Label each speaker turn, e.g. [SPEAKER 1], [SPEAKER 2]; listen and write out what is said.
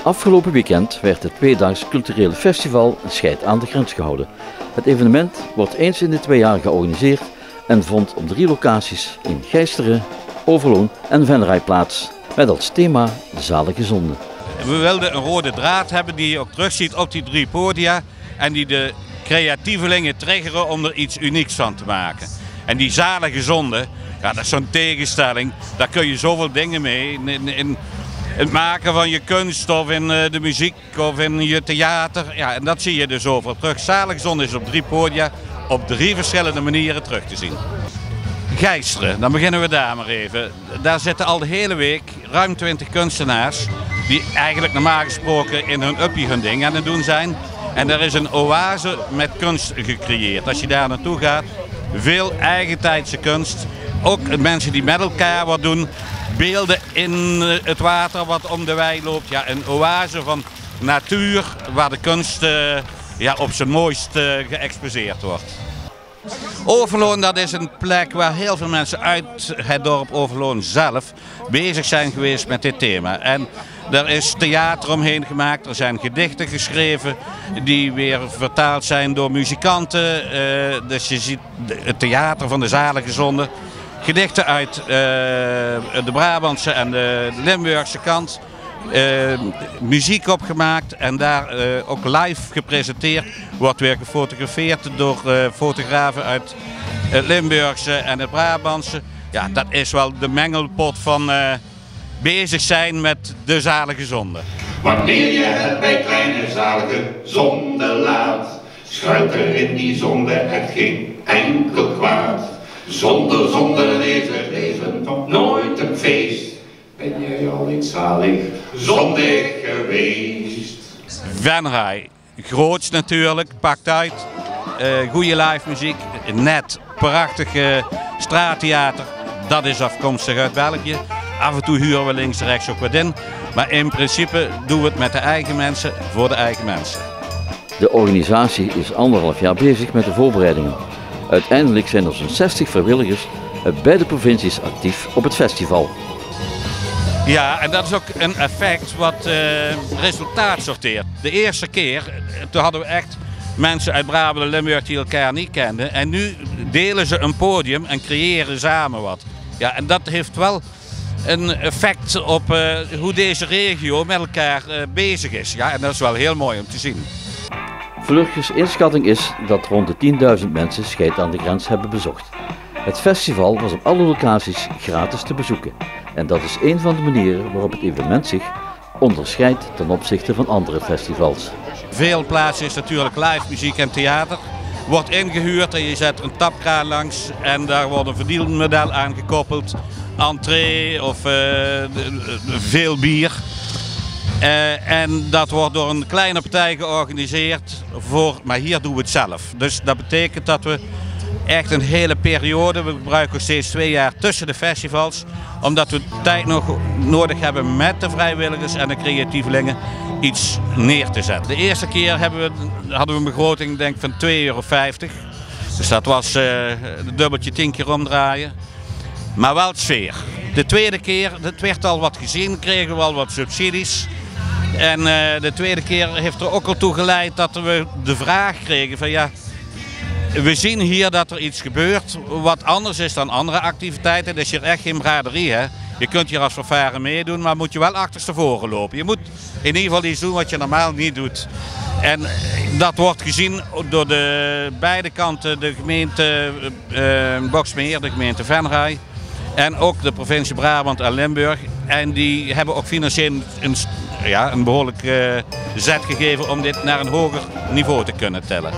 [SPEAKER 1] Afgelopen weekend werd het tweedaags culturele festival Scheid aan de Grens gehouden. Het evenement wordt eens in de 2 jaar georganiseerd en vond op 3 locaties in Geisteren, Overloon en Venray plaats, met als thema de zalige zonde.
[SPEAKER 2] We wilden een rode draad hebben die je ook terugziet op die 3 podia en die de creatievelingen triggeren om er iets unieks van te maken. En die zalige zonde, ja, dat is zo'n tegenstelling, daar kun je zoveel dingen mee. In het maken van je kunst of in de muziek of in je theater. Ja, en dat zie je dus overal terug. Zalige zonde is op 3 podia op 3 verschillende manieren terug te zien. Geisteren, dan beginnen we daar maar even. Daar zitten al de hele week ruim 20 kunstenaars die eigenlijk normaal gesproken in hun uppie hun ding aan het doen zijn. En er is een oase met kunst gecreëerd. Als je daar naartoe gaat, veel eigentijdse kunst. Ook mensen die met elkaar wat doen. Beelden in het water wat om de wei loopt. Ja, een oase van natuur waar de kunst op zijn mooist geëxposeerd wordt. Overloon, dat is een plek waar heel veel mensen uit het dorp Overloon zelf bezig zijn geweest met dit thema. En er is theater omheen gemaakt, er zijn gedichten geschreven die weer vertaald zijn door muzikanten. Dus je ziet het theater van de zalige zonde. Gedichten uit de Brabantse en de Limburgse kant. Muziek opgemaakt en daar ook live gepresenteerd. Wordt weer gefotografeerd door fotografen uit het Limburgse en het Brabantse. Ja, dat is wel de mengelpot van bezig zijn met de zalige zonde.
[SPEAKER 3] Wanneer je het bij kleine zalige zonde laat, schuilt er in die zonde echt geen enkel kwaad. Zonder zonde is het leven toch nooit een feest. Ben jij al iets zalig zondig geweest?
[SPEAKER 2] Venray, groots natuurlijk, pakt uit. Goede live muziek, net prachtig straattheater. Dat is afkomstig uit België. Af en toe huren we links en rechts ook wat in. Maar in principe doen we het met de eigen mensen, voor de eigen mensen.
[SPEAKER 1] De organisatie is 1,5 jaar bezig met de voorbereidingen. Uiteindelijk zijn er zo'n 60 vrijwilligers uit beide provincies actief op het festival.
[SPEAKER 2] Ja, en dat is ook een effect wat resultaat sorteert. De eerste keer, toen hadden we echt mensen uit Brabant en Limburg die elkaar niet kenden. En nu delen ze een podium en creëren samen wat. Ja, en dat heeft wel een effect op hoe deze regio met elkaar bezig is. Ja, en dat is wel heel mooi om te zien.
[SPEAKER 1] Vlugjes inschatting is dat rond de 10.000 mensen Scheid aan de Grens hebben bezocht. Het festival was op alle locaties gratis te bezoeken. En dat is een van de manieren waarop het evenement zich onderscheidt ten opzichte van andere festivals.
[SPEAKER 2] Veel plaatsen is natuurlijk live muziek en theater. Wordt ingehuurd en je zet er een tapkraan langs en daar wordt een verdienmodel aan gekoppeld. Entree of veel bier. En dat wordt door een kleine partij georganiseerd, maar hier doen we het zelf. Dus dat betekent dat we echt een hele periode, we gebruiken nog steeds 2 jaar tussen de festivals, omdat we tijd nog nodig hebben met de vrijwilligers en de creatievelingen iets neer te zetten. De eerste keer hadden we een begroting denk van €2,50. Dus dat was een dubbeltje 10 keer omdraaien. Maar wel het sfeer. De tweede keer, het werd al wat gezien, kregen we al wat subsidies. En de tweede keer heeft er ook al toe geleid dat we de vraag kregen van ja, we zien hier dat er iets gebeurt wat anders is dan andere activiteiten. Dus je hebt echt geen braderie, hè. Je kunt hier als fanfare meedoen, maar moet je wel achterstevoren lopen. Je moet in ieder geval iets doen wat je normaal niet doet. En dat wordt gezien door de beide kanten, de gemeente Boxmeer, de gemeente Venray. En ook de provincie Brabant en Limburg. En die hebben ook financieel een behoorlijk zet gegeven om dit naar een hoger niveau te kunnen tellen.